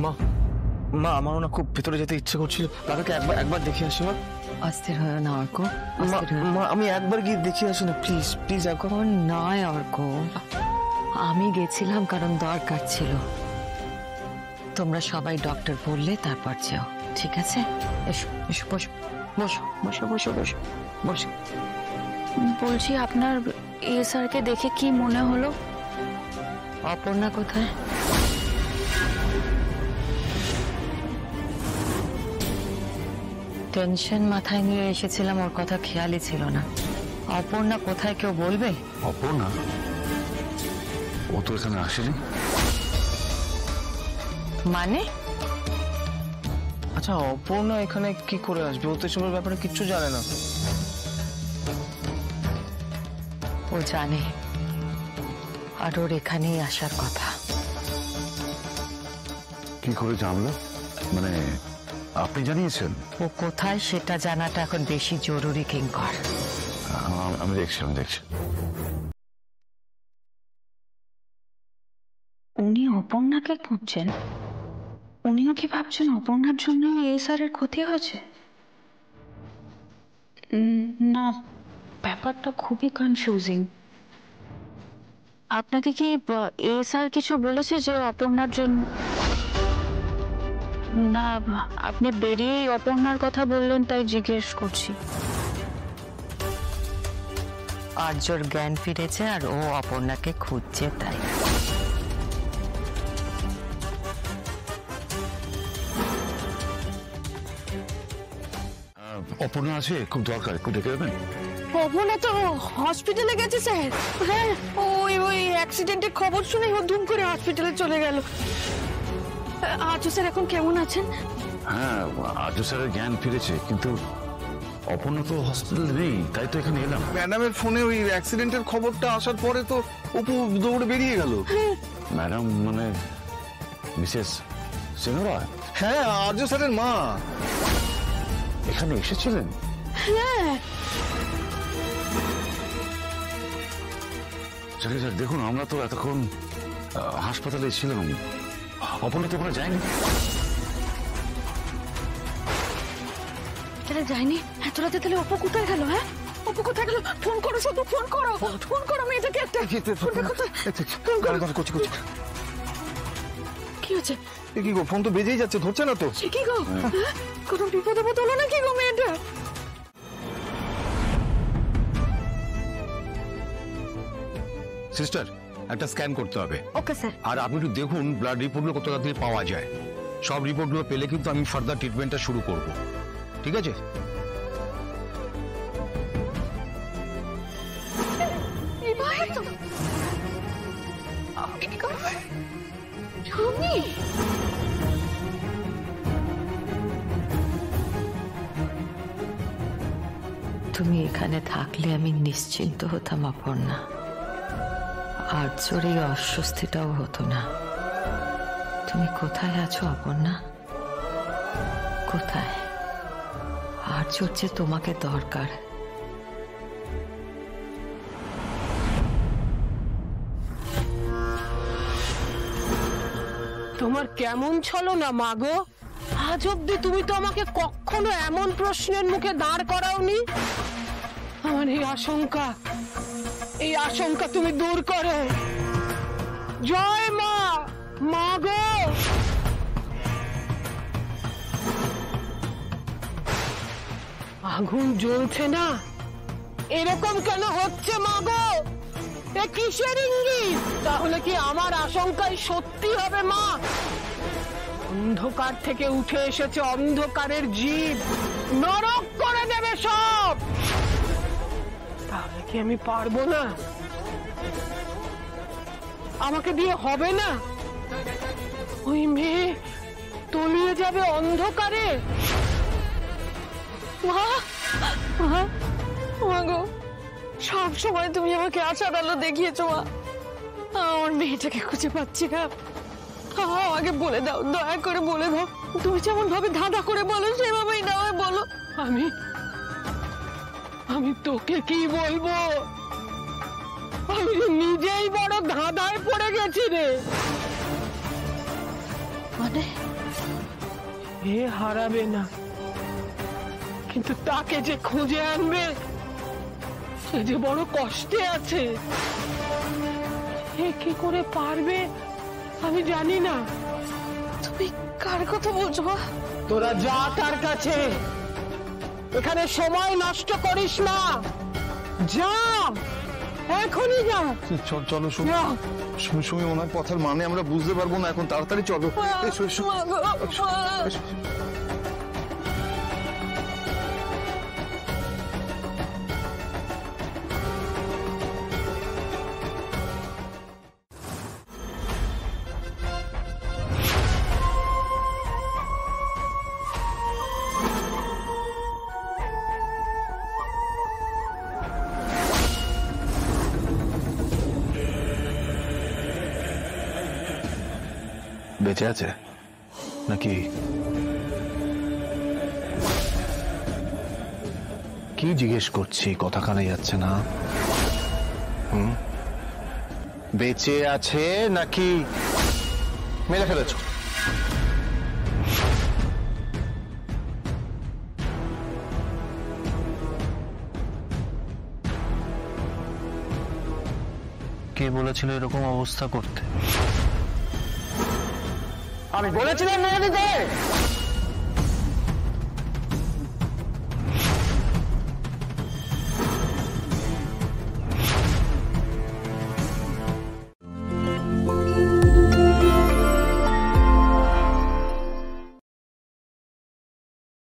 মা মা আমারও না খুব ভেতরে যেতে ইচ্ছে করছিল, দাদাকে একবার দেখে আসি। মা অস্থির হয় না অর্ক, মা আমি একবার গিয়ে দেখে আসি না, প্লিজ প্লিজ। এখন নয় অর্ক, আমি গেছিলাম কারণ দরকার ছিল। তোমরা সবাই ডক্টর বললে তারপর যাও, ঠিক আছে? এসো এসো, বসো বসো বসো বসো বসো বসো। বলছি, আপনার এ স্যারকে দেখে কি মনে হলো? অপর্ণা কোথায়? টেনশন মাথায় নিয়ে এসেছিলাম, ওর কথা খেয়ালই ছিল না। অপর্ণা কোথায় কেউ বলবে? অপর্ণা? ও তো এখানে আসেনি। মানে? আচ্ছা অপর্ণা এখানে কি করে আসবে? ও তো এসবের ব্যাপারে কিচ্ছু জানে না। ও জানে, আর ওর এখানেই আসার কথা। কি করে জানলো? মানে আপনি জানিয়েছেন? ও কোথায় সেটা জানাটা এখন বেশি জরুরি কিঙ্কর। আমি দেখছি। উনি অপর্ণাকে খুঁজছেন? উনিও কি ভাবছেন অপর্ণার জন্য এই স্যারের ক্ষতি হয়েছে? না, ব্যাপারটা খুবই কনফিউজিং। আপনাকে কি এ স্যার কিছু বলেছে যে অপর্ণার জন্য? না, আপনি বেরিয়েই অপর্ণার কথা বললেন, তাই জিজ্ঞেস করছি। আর্যর জ্ঞান ফিরেছে আর ও অপর্ণাকে খুঁজছে, তাই। অপর্ণা আছে, খুব দরকার, একটু ডেকে দেবেন। অপর্ণা তো হসপিটালে গেছে স্যার। হ্যাঁ, ওই অ্যাক্সিডেন্টের খবর শুনে ও ধুম করে হসপিটালে চলে গেল। আর্য স্যার এখন কেমন আছেন? হ্যাঁ, আর্য স্যারের জ্ঞান ফিরেছে, কিন্তু অপর্ণা তো হসপিটালে নেই, তাই তো এখানে এলাম। ম্যাডামের ফোনে ওই অ্যাক্সিডেন্টের খবরটা আসার পরে তো অপু দৌড়ে বেরিয়ে গেল। ম্যাডাম মানে মিসেস সিনোরা? হ্যাঁ, আর্য স্যারের মা এখানে এসেছিলেন? হ্যাঁ। স্যার দেখুন, আমরা তো এতক্ষণ হাসপাতালে ছিলাম, অপর্ণা তো ওখানে যায়নি। তাহলে যায়নি? এত রাতে তাহলে অপু কোথায় গেল? হ্যাঁ, অপু কোথায় গেল? ফোন করো শুধু, ফোন করো মেয়েটাকে একটা। কি হচ্ছে? কি গো, ফোন তো বেজেই যাচ্ছে, ধরছে না তো। সে কি গো, কোনো বিপদ আপদ হলো নাকি গো মেয়েটা? সিস্টার, একটা স্ক্যান করতে হবে। Okay sir. আর আপনি একটু দেখুন ব্লাড রিপোর্টগুলো কত তাড়াতাড়ি পাওয়া যায়। সব রিপোর্টগুলো পেলে কিন্তু আমি ফার্দার ট্রিটমেন্টটা শুরু করব, ঠিক আছে? তুমি এখানে থাকলে আমি নিশ্চিন্ত হতাম অপর্ণা, আর্যর এই অস্বস্তিটাও হতো না। তুমি কোথায় আছো অপর্ণা? কোথায়? আর্যর যে তোমাকে দরকার। তোমার কেমন ছলনা মা গো! আজ অব্দি তুমি তো আমাকে কখনো এমন প্রশ্নের মুখে দাঁড় করাওনি। আমার এই আশঙ্কা তুমি দূর করো। জয় মা, মা গো! আগুন জ্বলছে না, এরকম কেন হচ্ছে মা গো? এ কিসের ইঙ্গিত? তাহলে কি আমার আশঙ্কাই সত্যি হবে মা? অন্ধকার থেকে উঠে এসেছে অন্ধকারের জীব, নরক করে দেবে সব। তাহলে কি আমি পারবো না? আমাকে দিয়ে হবে না? ওই মেয়ে তলিয়ে যাবে অন্ধকারে। মা গো, সব সময় তুমি আমাকে আশার আলো দেখিয়েছো মা। আমার মেয়েটাকে খুঁজে পাচ্ছি না। আমাকে বলে দাও, দয়া করে বলে দাও। তুমি যেমন ভাবে ধাঁধা করে বলো সেভাবেই না হয় বলো। আমি তোকে কি বলবো? আমি নিজেই বড় ধাঁধায় পড়ে গেছি রে। মানে এ হারাবে না, কিন্তু তাকে যে খুঁজে আনবে সে যে বড় কষ্টে আছে। এ কি করে পারবে আমি জানি না। তুমি কার কথা বলছো মা? তোরা যা তার কাছে, এখানে সময় নষ্ট করিস না। যা, এখনই যা। চলো সুমি, সুমি ওনার কথার মানে আমরা বুঝতে পারবো না এখন, তাড়াতাড়ি চলো। এসো এসো এসো। বেঁচে আছে নাকি? কি জিজ্ঞেস করছি, কথা কানে যাচ্ছে না? বেঁচে আছে নাকি মেরে ফেলেছ? কে বলেছিল এরকম অবস্থা করতে? আমি বলেছিলাম মেরে দিতে।